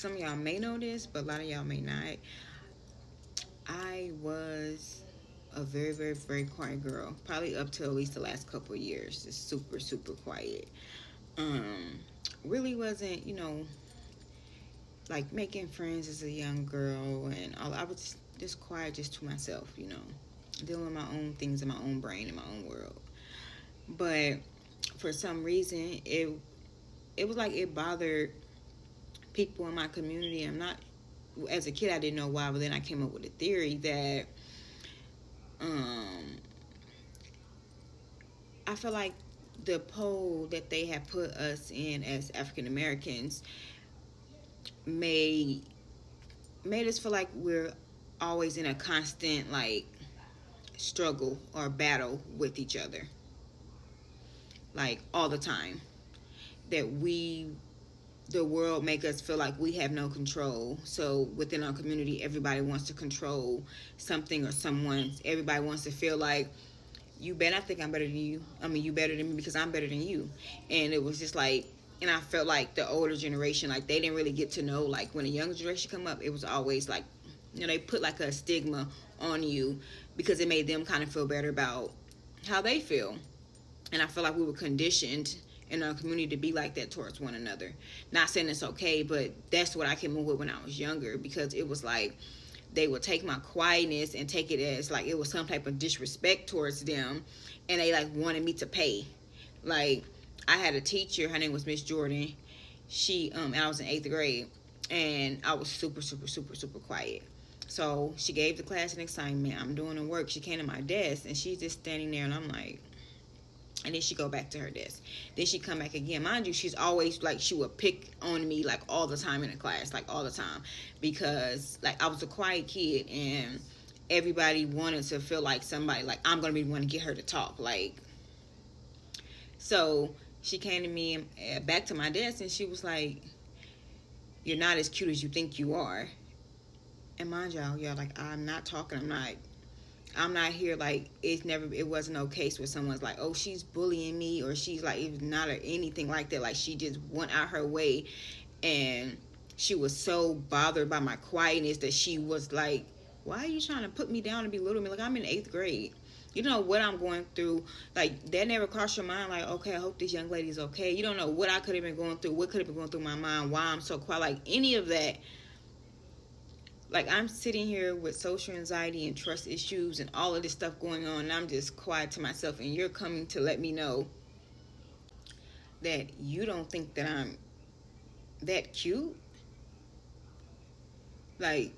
some of y'all may know this, but a lot of y'all may not. I was a very, very, very quiet girl. Probably up to at least the last couple of years. Just super, super quiet. Um, really wasn't, like making friends as a young girl and all. I was just quiet, just to myself, dealing with my own things in my own brain, in my own world. But for some reason, it was like it bothered people in my community. I'm not, as a kid, I didn't know why, but then I came up with a theory that um, I feel like the pole that they have put us in as African Americans made made us feel like we're always in a constant like struggle or battle with each other, like all the time. That the world make us feel like we have no control. So within our community, everybody wants to control something or someone. Everybody wants to feel like you better not think I'm better than you. I mean, you better than me because I'm better than you. And it was just like, and I felt like the older generation, like they didn't really get to know, like when the younger generation come up, it was always like, they put like a stigma on you because it made them kind of feel better about how they feel. And I feel like we were conditioned in our community to be like that towards one another. Not saying it's okay, but that's what I came up with when I was younger, because it was like they would take my quietness and take it as like it was some type of disrespect towards them, and they like wanted me to pay. Like I had a teacher, her name was Miss Jordan. She and I was in 8th grade, and I was super, super, super, super quiet. So she gave the class an assignment. I'm doing the work. She came to my desk and she's just standing there, and I'm like, and then she go back to her desk. Then she come back again. Mind you, she's always like, she would pick on me like all the time in the class, like all the time, because like I was a quiet kid and everybody wanted to feel like somebody, like I'm gonna be the one to get her to talk. Like, so she came to me and back to my desk, and she was like, "You're not as cute as you think you are." And mind y'all, like I'm not talking. I'm not here like it wasn't no case where someone's like, oh, she's bullying me, or she's like, it was not or anything like that. Like she just went out her way, and she was so bothered by my quietness that she was like, why are you trying to put me down and belittle me? Like I'm in 8th grade. You don't know what I'm going through. Like that never crossed your mind. Like, okay, I hope this young lady's okay. You don't know what I could have been going through, what could have been going through my mind, why I'm so quiet. Like any of that. Like I'm sitting here with social anxiety and trust issues and all of this stuff going on, and I'm just quiet to myself, and you're coming to let me know that you don't think that I'm that cute. Like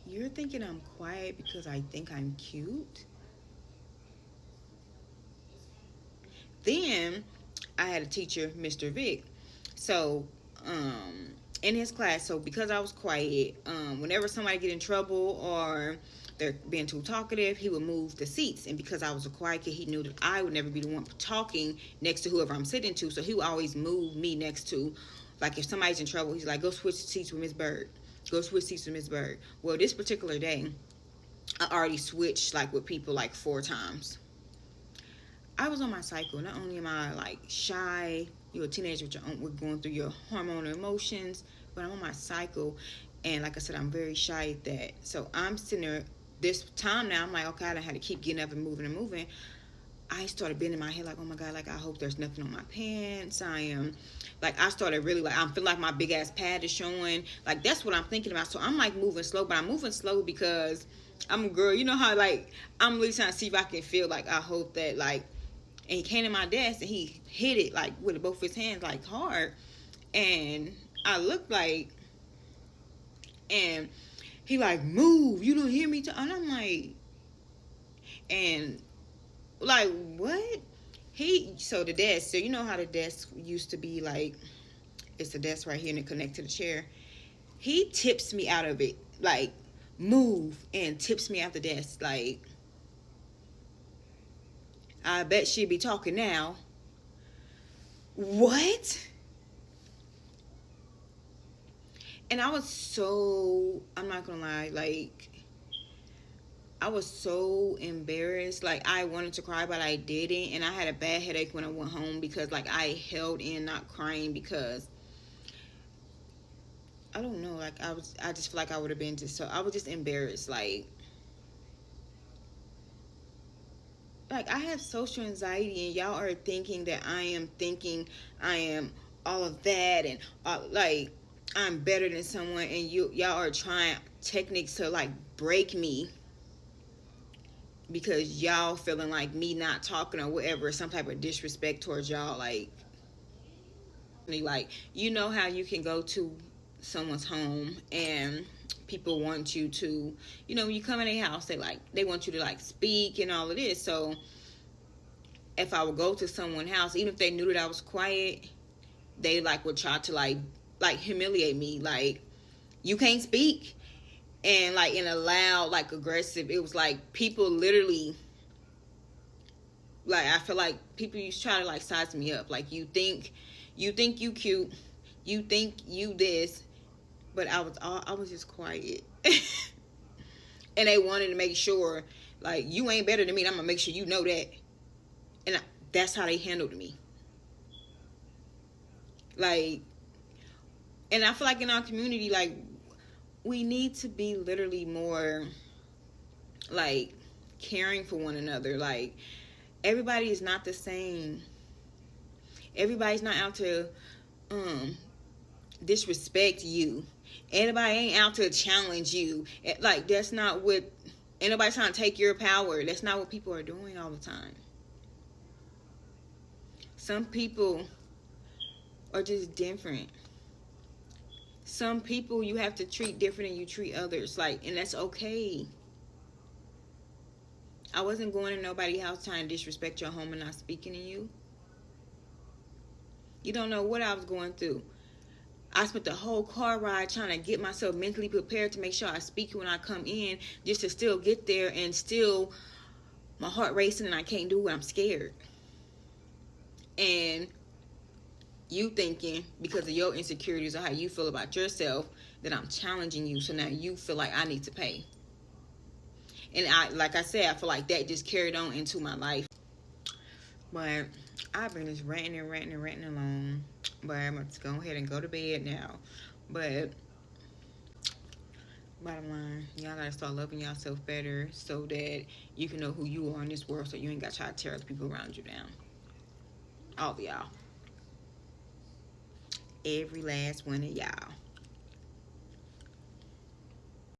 you're thinking I'm quiet because I think I'm cute. Then I had a teacher, Mr. Vic. So in his class, so because I was quiet, whenever somebody get in trouble or they're being too talkative, he would move the seats. And because I was a quiet kid, he knew that I would never be the one talking next to whoever I'm sitting to. So he would always move me next to, like if somebody's in trouble, he's like, go switch seats with Miss Bird. Go switch seats with Miss Bird. Well, this particular day, I already switched like with people like 4 times. I was on my cycle. Not only am I like shy, you're a teenager with your own, we're going through your hormonal emotions, but I'm on my cycle, and like I said, I'm very shy at that. So I'm sitting there this time now. I'm like, okay, I don't have to keep getting up and moving and moving. I started bending my head like, oh my god, like I hope there's nothing on my pants. I am like, I started really like, I'm feeling like my big ass pad is showing. Like that's what I'm thinking about. So I'm like moving slow, but I'm moving slow because I'm a girl. You know how like I'm really trying to see if I can feel like, I hope that like. And he came to my desk and he hit it like with both his hands like hard, and I looked like, and he like, move, you don't hear me and I'm like, and like what, so the desk, so you know how the desk used to be like, it's the desk right here and it connect to the chair. He tips me out of it, like move, and tips me out the desk. Like I bet she'd be talking now. What? And I was so, I'm not gonna lie, like I was so embarrassed. Like I wanted to cry, but I didn't. And I had a bad headache when I went home because like I held in not crying because I don't know, like I just feel like I would have been just so, I was just embarrassed, like I have social anxiety, and y'all are thinking that I am thinking I am all of that, and like I'm better than someone, and y'all are trying techniques to like break me because y'all feeling like me not talking or whatever, some type of disrespect towards y'all. Like you know how you can go to someone's home and people want you to, when you come in their house, they want you to like speak and all of this. So if I would go to someone's house, even if they knew that I was quiet, they like would try to like humiliate me, like you can't speak, and like in a loud, like aggressive. It was like people literally, like I feel like people used to try to like size me up. Like you think you cute, you think you this, but I was just quiet, and they wanted to make sure like you ain't better than me. And I'm gonna make sure you know that, and that's how they handled me. Like, and I feel like in our community, like we need to be literally more like caring for one another. Like everybody is not the same. Everybody's not out to disrespect you. Anybody ain't out to challenge you. Like that's not what. Anybody's trying to take your power. That's not what people are doing all the time. Some people are just different. Some people you have to treat different than you treat others. Like, and that's okay. I wasn't going to nobody's house trying to disrespect your home and not speaking to you. You don't know what I was going through. I spent the whole car ride trying to get myself mentally prepared to make sure I speak when I come in, just to still get there and still my heart racing and I can't do it. I'm scared. And you thinking because of your insecurities or how you feel about yourself that I'm challenging you, so now you feel like I need to pay. And like I said, I feel like that just carried on into my life. But I've been just ranting along. But I'm going to go ahead and go to bed now. But bottom line, y'all gotta start loving yourself better so that you can know who you are in this world, so you ain't got to try to tear other people around you down. All of y'all. Every last one of y'all.